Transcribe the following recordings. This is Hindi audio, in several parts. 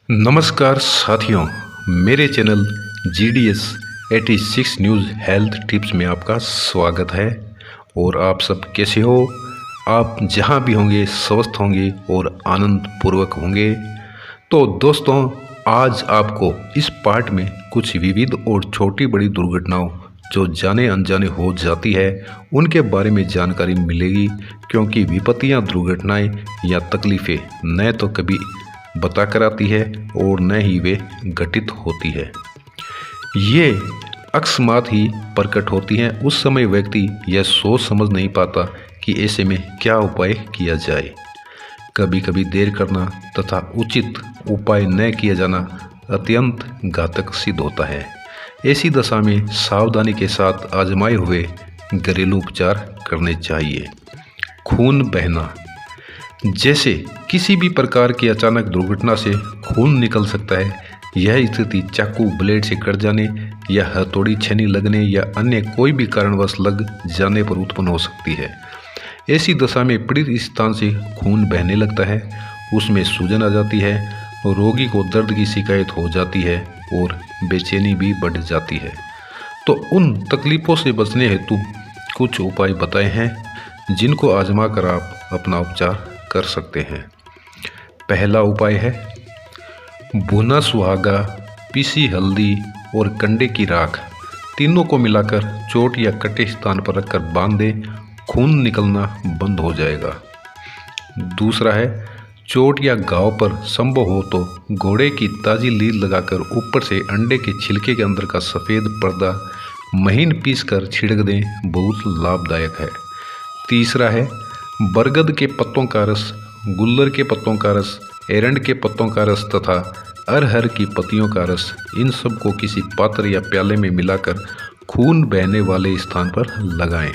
नमस्कार साथियों, मेरे channel GDS 86 news health tips में आपका स्वागत है। और आप सब कैसे हो? आप जहां भी होंगे स्वस्थ होंगे और आनंद पूर्वक होंगे। तो दोस्तों, आज आपको इस पार्ट में कुछ विविध और छोटी बड़ी दुर्घटनाओं जो जाने अनजाने हो जाती है उनके बारे में जानकारी मिलेगी, क्योंकि विपत्तियां, दुर्घटनाएं या तकलीफ़ें न तो कभी बता कर आती है और न ही वे घटित होती है। ये अकस्मात ही प्रकट होती हैं। उस समय व्यक्ति यह सोच समझ नहीं पाता कि ऐसे में क्या उपाय किया जाए। कभी कभी देर करना तथा उचित उपाय न किया जाना अत्यंत घातक सिद्ध होता है। ऐसी दशा में सावधानी के साथ आजमाए हुए घरेलू उपचार करने चाहिए। खून बहना, जैसे किसी भी प्रकार की अचानक दुर्घटना से खून निकल सकता है। यह स्थिति चाकू ब्लेड से कट जाने या हथौड़ी छेनी लगने या अन्य कोई भी कारणवश लग जाने पर उत्पन्न हो सकती है। ऐसी दशा में पीड़ित स्थान से खून बहने लगता है, उसमें सूजन आ जाती है, रोगी को दर्द की शिकायत हो जाती है और बेचैनी भी बढ़ जाती है। तो उन तकलीफ़ों से बचने हेतु कुछ उपाय बताए हैं जिनको आजमा कर आप अपना उपचार कर सकते हैं। पहला उपाय है भुना सुहागा, पीसी हल्दी और कंडे की राख, तीनों को मिलाकर चोट या कटे स्थान पर रखकर बांध दें, खून निकलना बंद हो जाएगा। दूसरा है चोट या घाव पर संभव हो तो घोड़े की ताज़ी लीद लगाकर ऊपर से अंडे के छिलके के अंदर का सफ़ेद पर्दा महीन पीसकर छिड़क दें, बहुत लाभदायक है। तीसरा है बरगद के पत्तों का रस, गुल्लर के पत्तों का रस, एरंड के पत्तों का रस तथा अरहर की पत्तियों का रस, इन सब को किसी पात्र या प्याले में मिलाकर खून बहने वाले स्थान पर लगाएं।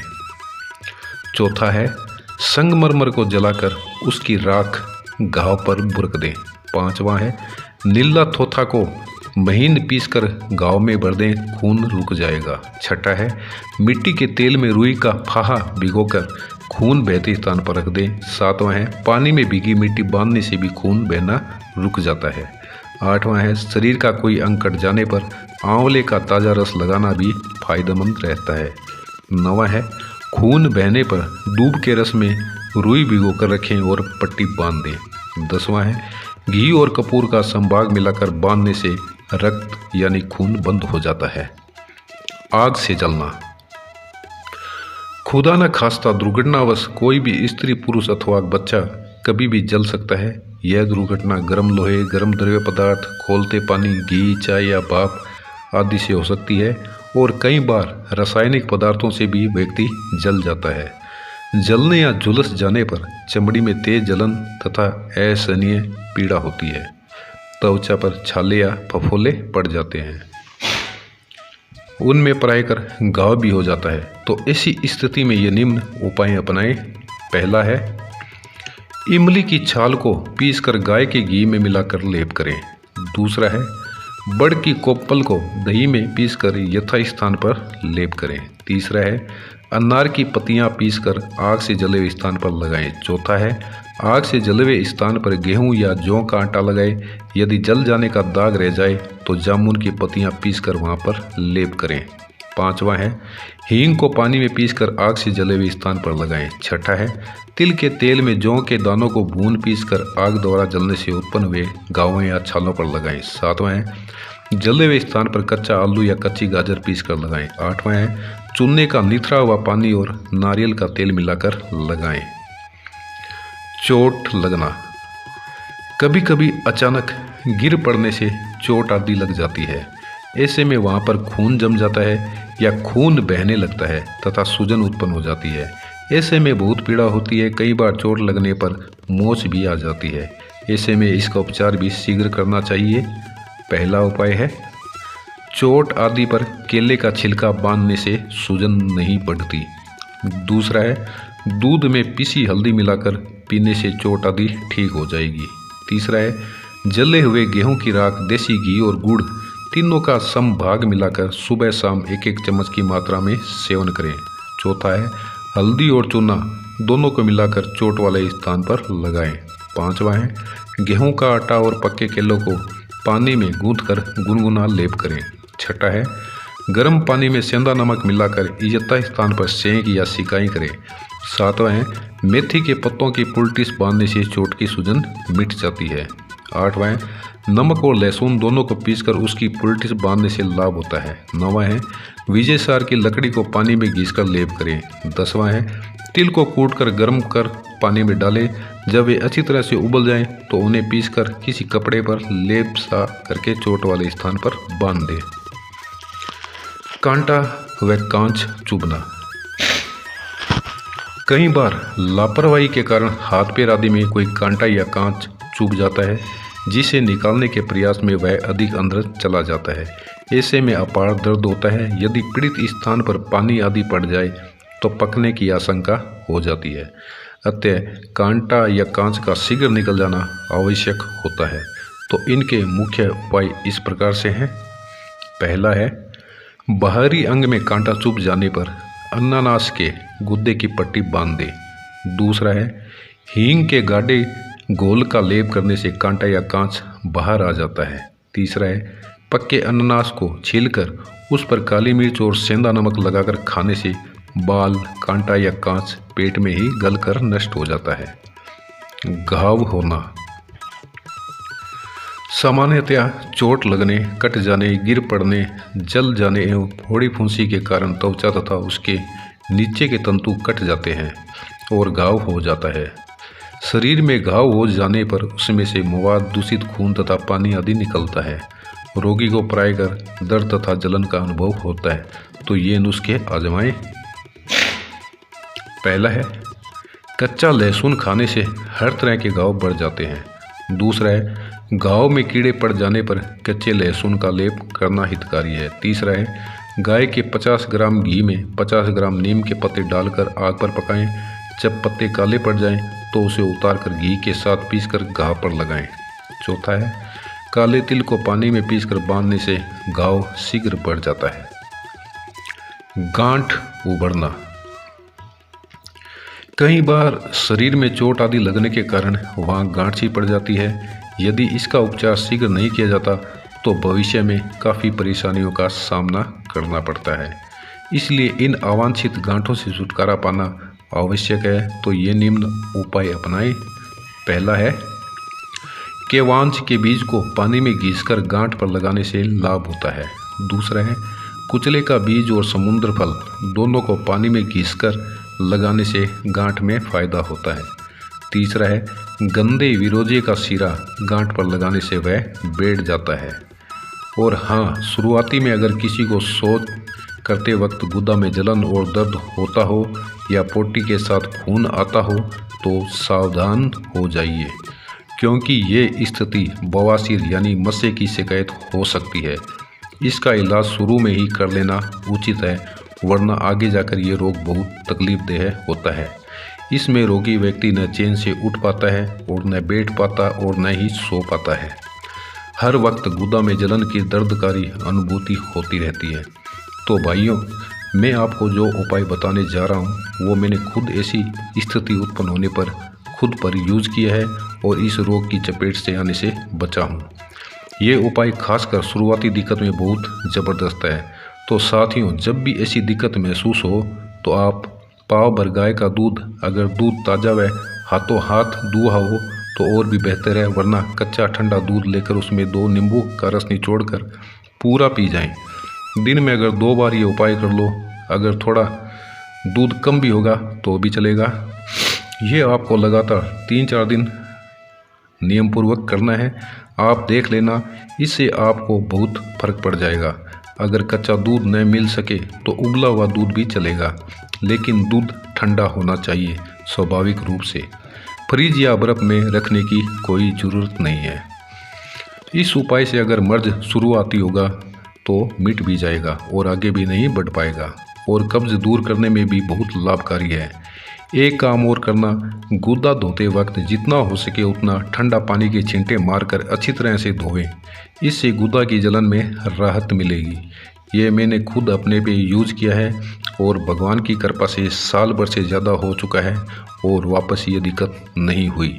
चौथा है संगमरमर को जलाकर उसकी राख घाव पर बुरक दें। पांचवा है नीला थोथा को महीन पीसकर घाव में भर दें, खून रुक जाएगा। छठा है मिट्टी के तेल में रुई का फाहा भिगोकर खून बहते स्थान पर रख दें। सातवां है पानी में भीगी मिट्टी बांधने से भी खून बहना रुक जाता है। आठवां है शरीर का कोई अंग कट जाने पर आंवले का ताज़ा रस लगाना भी फायदेमंद रहता है। नौवां है खून बहने पर दूब के रस में रुई भिगोकर रखें और पट्टी बांध दें। 10वां है घी और कपूर का संभाग मिलाकर बांधने से रक्त यानी खून बंद हो जाता है। आग से जलना, खुदा न खास्ता दुर्घटनावश कोई भी स्त्री, पुरुष अथवा बच्चा कभी भी जल सकता है। यह दुर्घटना गर्म लोहे, गर्म द्रव्य पदार्थ, खौलते पानी, घी, चाय या भाप आदि से हो सकती है और कई बार रासायनिक पदार्थों से भी व्यक्ति जल जाता है। जलने या झुलस जाने पर चमड़ी में तेज जलन तथा असहनीय पीड़ा होती है। त्वचा पर छाले या फफोले पड़ जाते हैं, उनमें परायकर घाव भी हो जाता है। तो ऐसी स्थिति में ये निम्न उपाय अपनाएं। पहला है इमली की छाल को पीसकर गाय के घी में मिलाकर लेप करें। दूसरा है बड़ की कोप्पल को दही में पीसकर यथास्थान पर लेप करें। तीसरा है अनार की पत्तियां पीसकर आग से जले हुए स्थान पर लगाएं। चौथा है आग से जले हुए स्थान पर गेहूं या जौ का आटा लगाएं। यदि जल जाने का दाग रह जाए तो जामुन की पत्तियां पीसकर वहां पर लेप करें। पांचवा है हींग को पानी में पीसकर आग से जले हुए स्थान पर लगाएं। छठा है तिल के तेल में जौ के दानों को भून पीसकर आग द्वारा जलने से उत्पन्न हुए घावों या छालों पर लगाएं। सातवां है जले हुए स्थान पर कच्चा आलू या कच्ची गाजर पीसकर लगाएं। आठवां है चूने का निथरा हुआ पानी और नारियल का तेल मिलाकर लगाएं। चोट लगना, कभी कभी अचानक गिर पड़ने से चोट आदि लग जाती है। ऐसे में वहाँ पर खून जम जाता है या खून बहने लगता है तथा सूजन उत्पन्न हो जाती है। ऐसे में बहुत पीड़ा होती है। कई बार चोट लगने पर मोच भी आ जाती है। ऐसे में इसका उपचार भी शीघ्र करना चाहिए। पहला उपाय है चोट आदि पर केले का छिलका बांधने से सूजन नहीं बढ़ती। दूसरा है दूध में पीसी हल्दी मिलाकर पीने से चोट आदि ठीक हो जाएगी। तीसरा है जले हुए गेहूं की राख, देसी घी और गुड़, तीनों का समभाग मिलाकर सुबह शाम 1-1 चम्मच की मात्रा में सेवन करें। चौथा है हल्दी और चूना दोनों को मिलाकर चोट वाले स्थान पर लगाएं। पांचवा है गेहूं का आटा और पक्के केलों को पानी में गूंथकर गुनगुना लेप करें। छठा है, गर्म पानी में सेंधा नमक मिलाकर इजता स्थान पर सेंक या सिकाई करें। सातवां है, मेथी के पत्तों की पुलटिस बांधने से चोट की सूजन मिट जाती है। आठवां है, नमक और लहसुन दोनों को पीसकर उसकी पुलटिस बांधने से लाभ होता है। नौवां है, विजय सार की लकड़ी को पानी में घिसकर लेप करें। 10वां है, तिल को कूटकर गर्म कर पानी में डालें। जब वे अच्छी तरह से उबल जाएं तो उन्हें पीसकर किसी कपड़े पर लेप सा करके चोट वाले स्थान पर बांध दें। कांटा व कांच चुभना। कई बार लापरवाही के कारण हाथ पैर आदि में कोई कांटा या कांच चुभ जाता है, जिसे निकालने के प्रयास में वह अधिक अंदर चला जाता है। ऐसे में अपार दर्द होता है। यदि पीड़ित स्थान पर पानी आदि पड़ जाए तो पकने की आशंका हो जाती है। अतः कांटा या कांच का शीघ्र निकल जाना आवश्यक होता है। तो इनके मुख्य उपाय इस प्रकार से हैं। पहला है, बाहरी अंग में कांटा चुभ जाने पर अनानास के गुद्दे की पट्टी बांध दें। दूसरा है, हींग के गाढ़े घोल का लेप करने से कांटा या कांच बाहर आ जाता है। तीसरा है, पक्के अनानास को छीलकर उस पर काली मिर्च और सेंधा नमक लगाकर खाने से बाल, कांटा या कांच पेट में ही गलकर नष्ट हो जाता है। घाव होना। सामान्यतया चोट लगने, कट जाने, गिर पड़ने, जल जाने एवं फोड़ी फुंसी के कारण त्वचा तथा उसके नीचे के तंतु कट जाते हैं और घाव हो जाता है। शरीर में घाव हो जाने पर उसमें से मवाद, दूषित खून तथा पानी आदि निकलता है। रोगी को प्रायः दर्द तथा जलन का अनुभव होता है। तो ये नुस्खे आजमाएं। पहला है, कच्चा लहसुन खाने से हर तरह के घाव बढ़ जाते हैं। दूसरा है, घाव में कीड़े पड़ जाने पर कच्चे लहसुन का लेप करना हितकारी है। तीसरा है, गाय के 50 ग्राम घी में 50 ग्राम नीम के पत्ते डालकर आग पर पकाएं। जब पत्ते काले पड़ जाएं तो उसे उतारकर घी के साथ पीसकर घाव पर लगाएं। चौथा है, काले तिल को पानी में पीसकर बांधने से घाव शीघ्र बढ़ जाता है। गांठ उभरना। कई बार शरीर में चोट आदि लगने के कारण वहाँ गांठ सी पड़ जाती है। यदि इसका उपचार शीघ्र नहीं किया जाता तो भविष्य में काफ़ी परेशानियों का सामना करना पड़ता है। इसलिए इन अवांछित गांठों से छुटकारा पाना आवश्यक है। तो ये निम्न उपाय अपनाएं। पहला है, केवांच के बीज को पानी में घिसकर गांठ पर लगाने से लाभ होता है। दूसरा है, कुचले का बीज और समुद्र फल दोनों को पानी में घिसकर लगाने से गांठ में फायदा होता है। तीसरा है, गंदे विरोजे का सीरा गांठ पर लगाने से वह बैठ जाता है। और हाँ, शुरुआती में अगर किसी को शौच करते वक्त गुदा में जलन और दर्द होता हो या पोटी के साथ खून आता हो तो सावधान हो जाइए, क्योंकि ये स्थिति बवासीर यानी मस्से की शिकायत हो सकती है। इसका इलाज शुरू में ही कर लेना उचित है, वरना आगे जाकर ये रोग बहुत तकलीफदेह होता है। इसमें रोगी व्यक्ति न चैन से उठ पाता है और न बैठ पाता और न ही सो पाता है। हर वक्त गुदा में जलन की दर्दकारी अनुभूति होती रहती है। तो भाइयों, मैं आपको जो उपाय बताने जा रहा हूँ वो मैंने खुद ऐसी स्थिति उत्पन्न होने पर खुद पर यूज किया है और इस रोग की चपेट से आने से बचा हूँ। ये उपाय खासकर शुरुआती दिक्कत में बहुत ज़बरदस्त है। तो साथियों, जब भी ऐसी दिक्कत महसूस हो तो आप पाव भर गाय का दूध, अगर दूध ताज़ा व हाथों हाथ दुहा हो तो और भी बेहतर है, वरना कच्चा ठंडा दूध लेकर उसमें 2 नींबू का रस निचोड़कर पूरा पी जाएं। दिन में अगर 2 बार ये उपाय कर लो, अगर थोड़ा दूध कम भी होगा तो भी चलेगा। ये आपको लगातार 3-4 दिन नियमपूर्वक करना है। आप देख लेना, इससे आपको बहुत फर्क पड़ जाएगा। अगर कच्चा दूध न मिल सके तो उबला हुआ दूध भी चलेगा, लेकिन दूध ठंडा होना चाहिए स्वाभाविक रूप से। फ्रिज या बर्फ़ में रखने की कोई ज़रूरत नहीं है। इस उपाय से अगर मर्ज शुरुआती होगा तो मिट भी जाएगा और आगे भी नहीं बढ़ पाएगा, और कब्ज़ दूर करने में भी बहुत लाभकारी है। एक काम और करना, गुदा धोते वक्त जितना हो सके उतना ठंडा पानी के छींटे मारकर अच्छी तरह से धोएं। इससे गुदा की जलन में राहत मिलेगी। ये मैंने खुद अपने पे यूज़ किया है और भगवान की कृपा से साल भर से ज़्यादा हो चुका है और वापस ये दिक्कत नहीं हुई।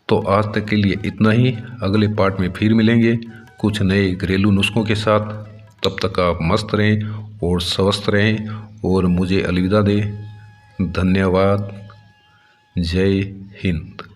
तो आज तक के लिए इतना ही। अगले पार्ट में फिर मिलेंगे कुछ नए घरेलू नुस्खों के साथ। तब तक आप मस्त रहें और स्वस्थ रहें और मुझे अलविदा दें। धन्यवाद। जय हिंद।